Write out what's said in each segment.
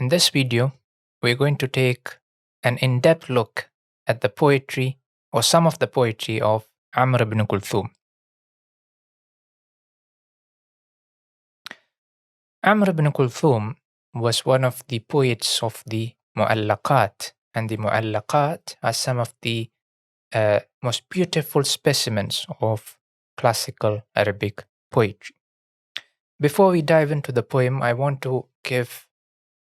In this video, we're going to take an in-depth look at the poetry or some of the poetry of Amr ibn Kulthum. Amr ibn Kulthum was one of the poets of the Mu'allaqat, and the Mu'allaqat are some of the most beautiful specimens of classical Arabic poetry. Before we dive into the poem, I want to give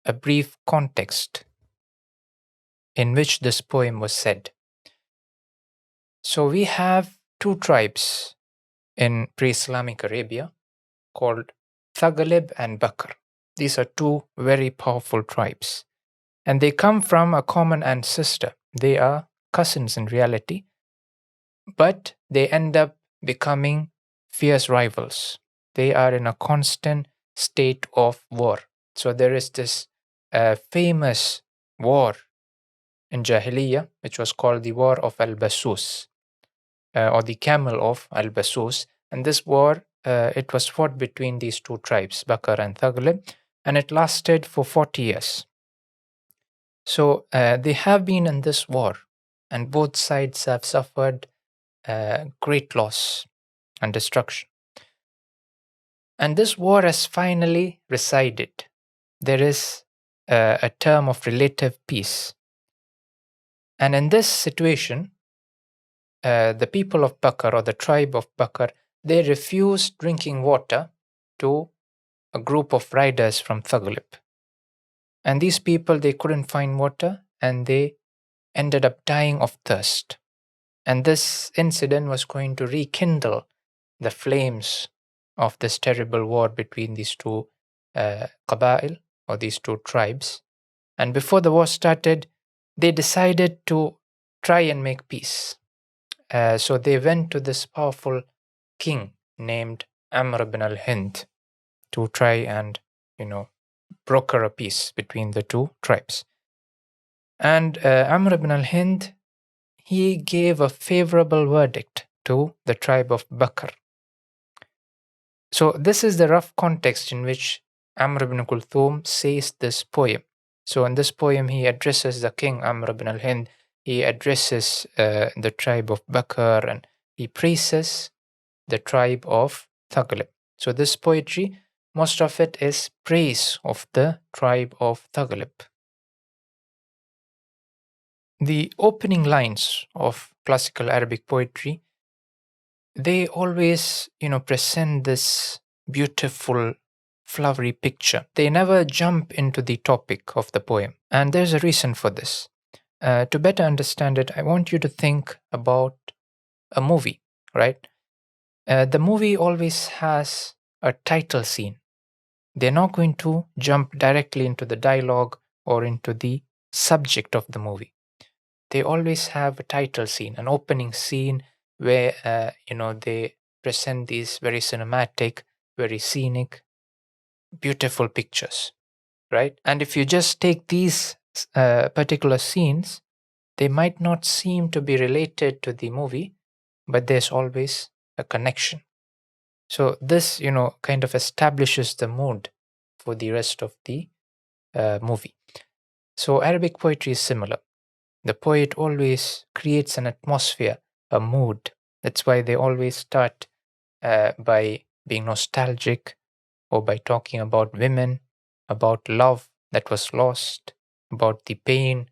a brief context in which this poem was said. So we have two tribes in pre-Islamic Arabia called Thugalim and Bakr. These are two very powerful tribes, and they come from a common ancestor. They are cousins in reality, but they end up becoming fierce rivals. They are in a constant state of war. So there is this famous war in Jahiliyyah, which was called the War of Al-Basus, or the Camel of Al-Basus. And this war, it was fought between these two tribes, Bakr and Thugalim, and it lasted for 40 years. So they have been in this war, and both sides have suffered great loss and destruction. And this war has finally resided. There is a term of relative peace. And in this situation, the people of Bakr, or the tribe of Bakr, they refused drinking water to a group of riders from Thugalim. And these people, they couldn't find water, and they ended up dying of thirst. And this incident was going to rekindle the flames of this terrible war between these two Qaba'il, or these two tribes. And before the war started, they decided to try and make peace. So they went to this powerful king named Amr ibn al-Hind to try and, broker a peace between the two tribes. And Amr ibn al-Hind, he gave a favorable verdict to the tribe of Bakr. So this is the rough context in which Amr ibn Kulthum says this poem. So in this poem, he addresses the king Amr ibn al-Hind, he addresses the tribe of Bakr, and he praises the tribe of Thugalim. So this poetry, most of it is praise of the tribe of Thugalim. The opening lines of classical Arabic poetry, they always, present this beautiful, flowery picture. They never jump into the topic of the poem. And there's a reason for this. To better understand it, I want you to think about a movie, right? The movie always has a title scene. They're not going to jump directly into the dialogue or into the subject of the movie. They always have a title scene, an opening scene where, they present these very cinematic, very scenic, beautiful pictures, right? And if you just take these particular scenes, they might not seem to be related to the movie, but there's always a connection. So this, kind of establishes the mood for the rest of the movie. So Arabic poetry is similar. The poet always creates an atmosphere, a mood. That's why they always start by being nostalgic, or by talking about women, about love that was lost, about the pain,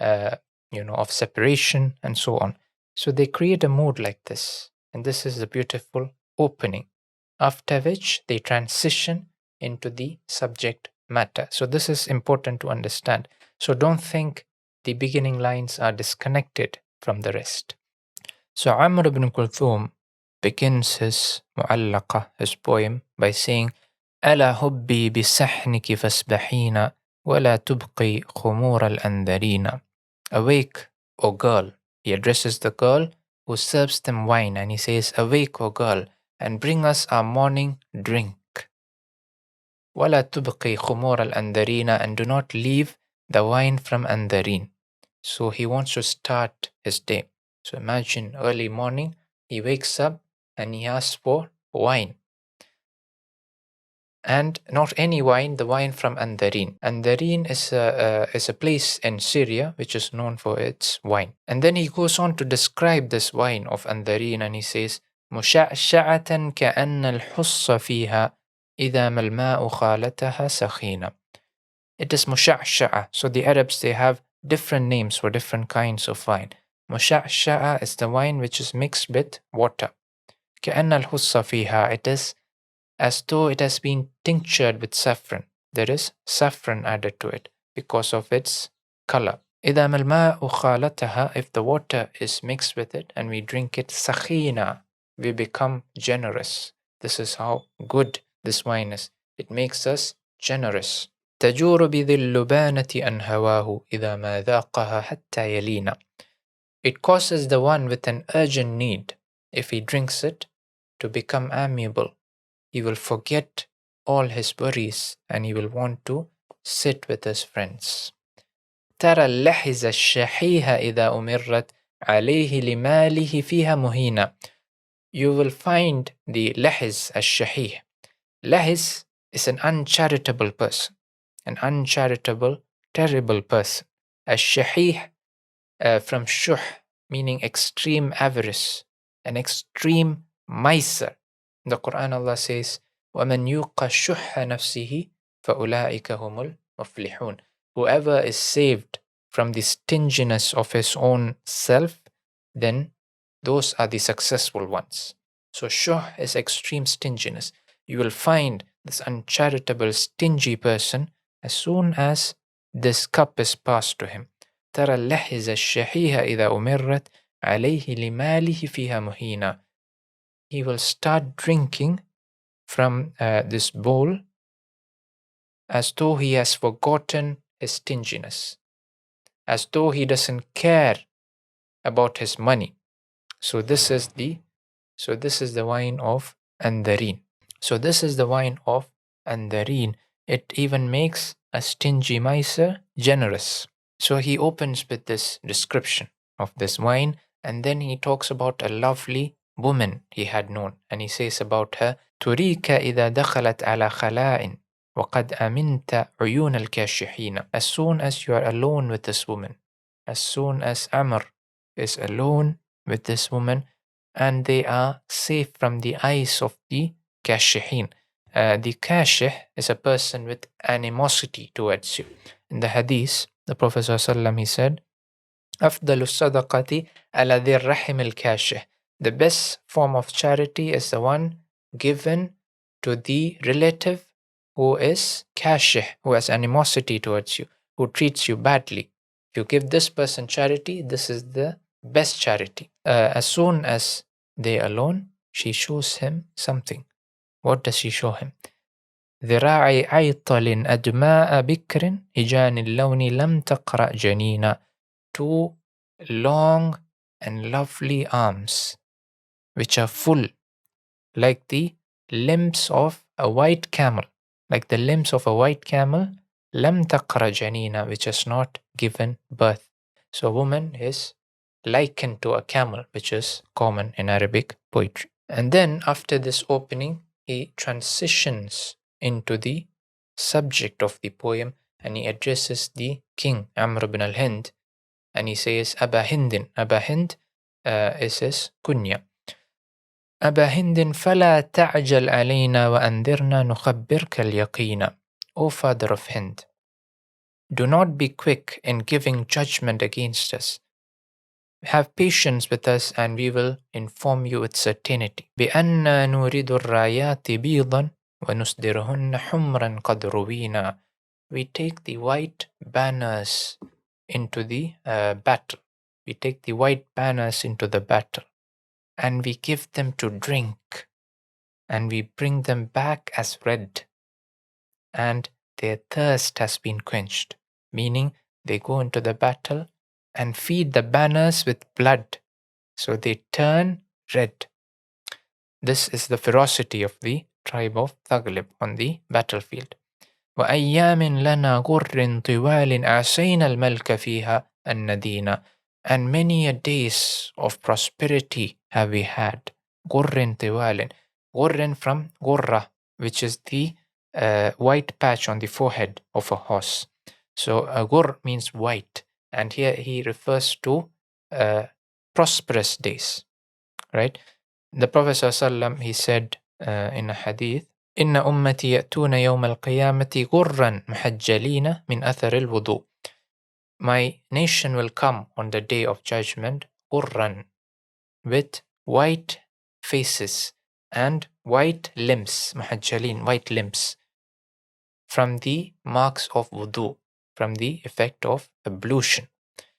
of separation, and so on. So they create a mood like this, and this is a beautiful opening, after which they transition into the subject matter. So this is important to understand. So don't think the beginning lines are disconnected from the rest. So Amr ibn Kulthum begins his Mu'allaqa, his poem, by saying, ألا حبي بسحنك فاسبحين ولا تبقي خمور الأنذرين. Awake, O girl. He addresses the girl who serves them wine, and he says, Awake, O girl, and bring us our morning drink. ولا تبقي خمور الأنذرين, and do not leave the wine from Andharin. So he wants to start his day. So imagine early morning, he wakes up and he asks for wine. And not any wine, the wine from Andarin. Andarin is a place in Syria which is known for its wine. And then he goes on to describe this wine of Andarin, and he says, مشعشعة كأن الحص فيها إذا ما الماء خالتها سخينة. It is musha'sha'a. So the Arabs, they have different names for different kinds of wine. Musha'sha'a is the wine which is mixed with water. كأن الحص فيها. It is as though it has been tinctured with saffron. There is saffron added to it because of its color. إذا ما الماء خالتها. If the water is mixed with it and we drink it, سخينة, we become generous. This is how good this wine is. It makes us generous. تجور بذي اللبانة أن هواه إذا ما ذاقها حتى يلينا. It causes the one with an urgent need, if he drinks it, to become amiable. He will forget all his worries and he will want to sit with his friends. ترى اللحز الشحيح إذا أمرت عليه لماله فيها مهينة. You will find the lahiz al-shahih. Lahiz is an uncharitable person, an uncharitable, terrible person. Al-shahih from shuh, meaning extreme avarice, an extreme miser. In the Quran, Allah says, وَمَنْ يُوقَ شُحَّ نَفْسِهِ فَأُولَٰئِكَ هُمُ الْمُفْلِحُونَ. Whoever is saved from the stinginess of his own self, then those are the successful ones. So shuh is extreme stinginess. You will find this uncharitable, stingy person as soon as this cup is passed to him. ترى اللحز الشحيح إذا أمرت عليه لماله فيها مهينة. He will start drinking from this bowl as though he has forgotten his stinginess, as though he doesn't care about his money. So this is the wine of Andarin. So this is the wine of Andarin. It even makes a stingy miser generous. So he opens with this description of this wine, and then he talks about a lovely woman he had known, and he says about her, تريك إذا دخلت على خلاء وقد أمنت عيون الكاشحين. As soon as you are alone with this woman, as soon as Amr is alone with this woman, and they are safe from the eyes of the kashihin. The kashih is a person with animosity towards you. In the hadith, the Prophet ﷺ, he said, أفضل الصدقة على ذي الرحم الكاشح. The best form of charity is the one given to the relative who is kashih, who has animosity towards you, who treats you badly. If you give this person charity, this is the best charity. As soon as they are alone, she shows him something. What does she show him? ذراعي عيطل أدماء بكر هجان اللون لم تقرأ جنينا. Two long and lovely arms, which are full, like the limbs of a white camel, like the limbs of a white camel, لم تقرأ جنينا, which has not given birth. So a woman is likened to a camel, which is common in Arabic poetry. And then after this opening, he transitions into the subject of the poem, and he addresses the king, Amr ibn al-Hind, and he says, Aba Hindin. Aba Hind is his kunya. أبا هند فلا تعجل علينا وأنذرنا نخبرك اليقين. O father of Hind, do not be quick in giving judgment against us. Have patience with us and we will inform you with certainty. بأننا نريد الرايات بيضا ونصدرهن حمرا قد روينا. We take the white banners into the battle. We take the white banners into the battle, and we give them to drink, and we bring them back as red, and their thirst has been quenched, meaning they go into the battle and feed the banners with blood, so they turn red. This is the ferocity of the tribe of Thugalim on the battlefield. وأيام لنا غر طوال أعسينا الملك فيها الندينا. And many a days of prosperity have we had. غر طوال. غر from غرة, which is the white patch on the forehead of a horse. So ghur means white, and here he refers to prosperous days, right? The Prophet ﷺ, he said in a hadith, إن أمتي يأتون يوم القيامة غرا محجلين من أثر الوضوء. My nation will come on the day of judgment غرا, with white faces and white limbs, محجلين, white limbs, from the marks of wudu, from the effect of ablution.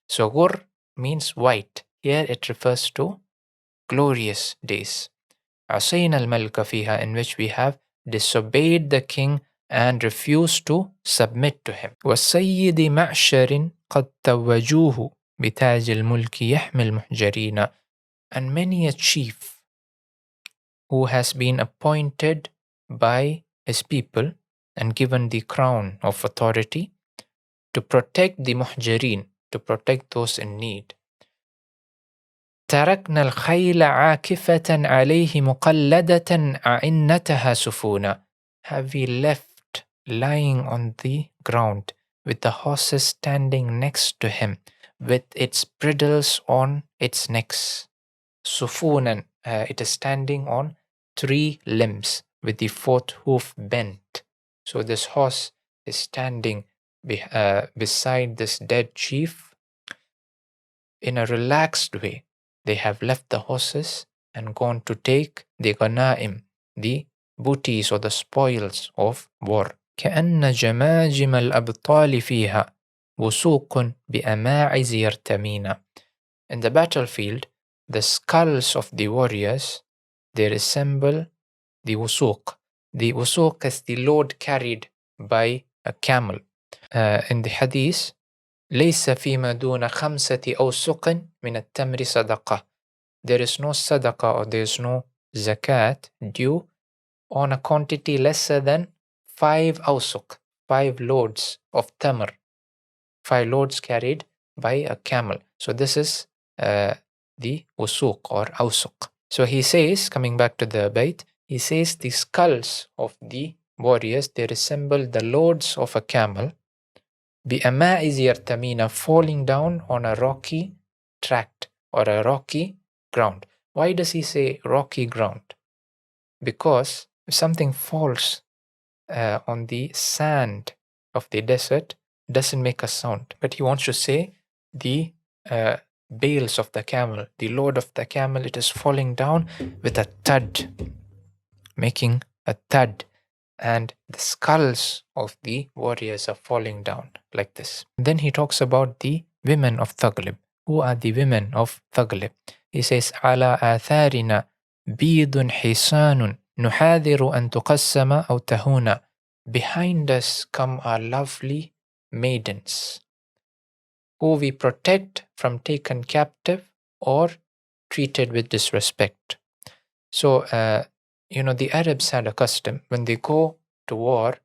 So ghur means white. Here it refers to glorious days. عصينا الملك فيها, in which we have disobeyed the king and refused to submit to him. والسيد معشر قد توجوه بتاج الملك يحمي المحجرين. And many a chief who has been appointed by his people and given the crown of authority to protect the muhjareen, to protect those in need. تركنا الخيل عاكفة عليه مقلدة أعنتها سفونا. Have we left lying on the ground with the horses standing next to him with its bridles on its necks. Sufunan, it is standing on 3 limbs with the 4th hoof bent. So this horse is standing beside this dead chief in a relaxed way. They have left the horses and gone to take the ghanaim, the booties or the spoils of war. كأن جماجم الأبطال فيها وسوق بأماعز يرتمين. In the battlefield, the skulls of the warriors, they resemble the wusuq. The wusuq is the load carried by a camel. In the hadith, ليس فيما دون 5 أوسق من التمر صدقة. There is no sadaqah or there is no zakat due on a quantity lesser than 5 awsuq, 5 loads of tamr, 5 loads carried by a camel. So this is the usuq or awsuq. So he says, coming back to the bayt, he says the skulls of the warriors, they resemble the loads of a camel, بِأَمَائِزِ يَرْتَمِينَ, falling down on a rocky tract or a rocky ground. Why does he say rocky ground? Because if something falls on the sand of the desert, doesn't make a sound. But he wants to say the bales of the camel, the load of the camel, it is falling down with a thud, making a thud. And the skulls of the warriors are falling down like this. Then he talks about the women of Thugalim. Who are the women of Thugalim? He says, على آثارنا بيض حصان نحاذر أن تقسم أو تهونا. Behind us come our lovely maidens, who we protect from taken captive or treated with disrespect. So, the Arabs had a custom, when they go to war,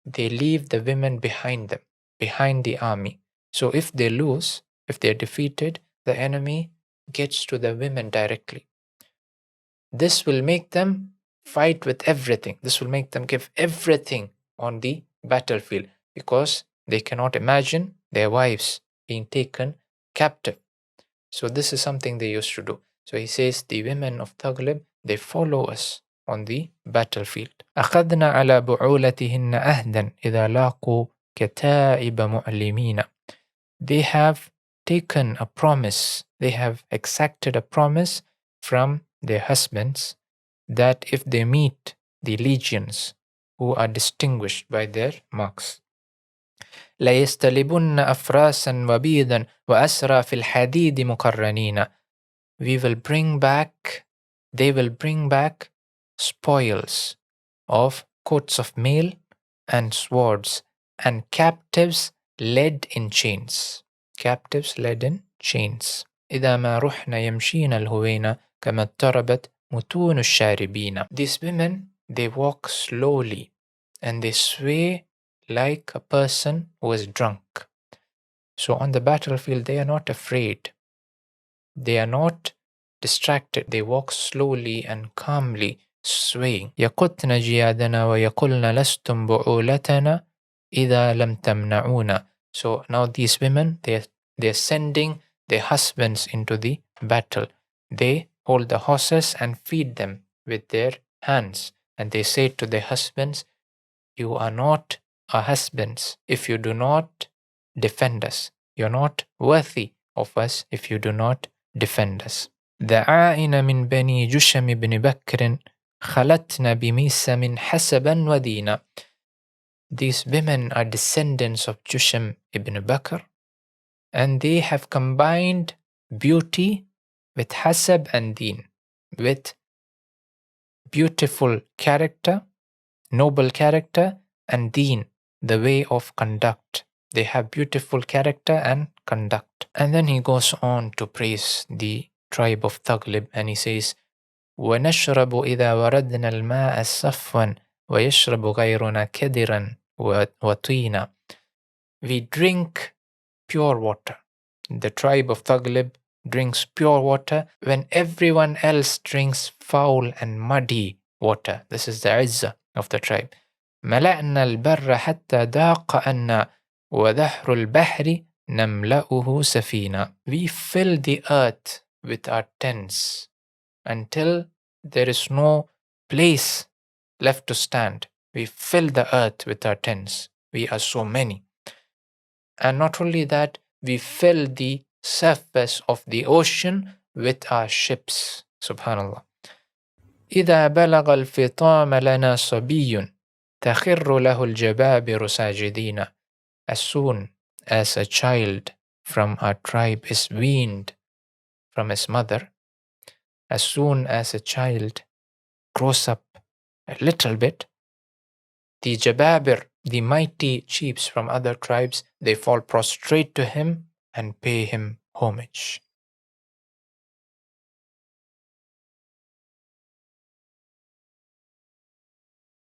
they leave the women behind them, behind the army. So if they lose, if they're defeated, the enemy gets to the women directly. This will make them fight with everything. This will make them give everything on the battlefield, because they cannot imagine their wives being taken captive. So this is something they used to do. So he says the women of Thugalim, they follow us on the battlefield. أخذنا على بعولتهن أهدا إذا لاقوا كتائب مؤلمين. They have taken a promise, they have exacted a promise from their husbands that if they meet the legions who are distinguished by their marks, لَيَسْتَلِبُنَّ أَفْرَاسًا وَبِيضًا وَأَسْرَى فِي الْحَدِيدِ مُقَرَّنِينَ. They will bring back spoils of coats of mail and swords and captives led in chains. Captives led in chains. إذا ما رحن يمشين الهوين كما اضطربت متون الشاربين. These women, they walk slowly and they sway like a person who is drunk. So on the battlefield, they are not afraid. They are not distracted. They walk slowly and calmly swaying. يقطن جيادنا ويقولن لستم بعولتنا إذا لم تمنعونا. So now these women, they're sending their husbands into the battle. They hold the horses and feed them with their hands. And they say to their husbands, you are not our husbands if you do not defend us. You're not worthy of us if you do not defend us. دعائن من بني جشم بن بكر خلتنا بميسم حسبا ودينا. These women are descendants of Jusham ibn Bakr, and they have combined beauty with hasab and deen, with beautiful character, noble character, and deen, the way of conduct. They have beautiful character and conduct. And then he goes on to praise the tribe of Thugalim, and he says, وَنَشْرَبُ إِذَا وَرَدْنَا الْمَاءَ صَفْوًا وَيَشْرَبُ غَيْرُنَا كَدِرًا وَطِينًا. We drink pure water. The tribe of Thugalim drinks pure water when everyone else drinks foul and muddy water. This is the izzah of the tribe. ملأنا البر حتى ضاق عنا وذحر البحر نملأه سفينة. We fill the earth with our tents until there is no place left to stand. We fill the earth with our tents. We are so many. And not only that, we fill the surface of the ocean with our ships. Subhanallah. إذا بلغ الفطام لنا صبي تخر له الجبابر ساجدين. As soon as a child from our tribe is weaned from his mother, as soon as a child grows up a little bit, the Jababir, the mighty chiefs from other tribes, they fall prostrate to him and pay him homage.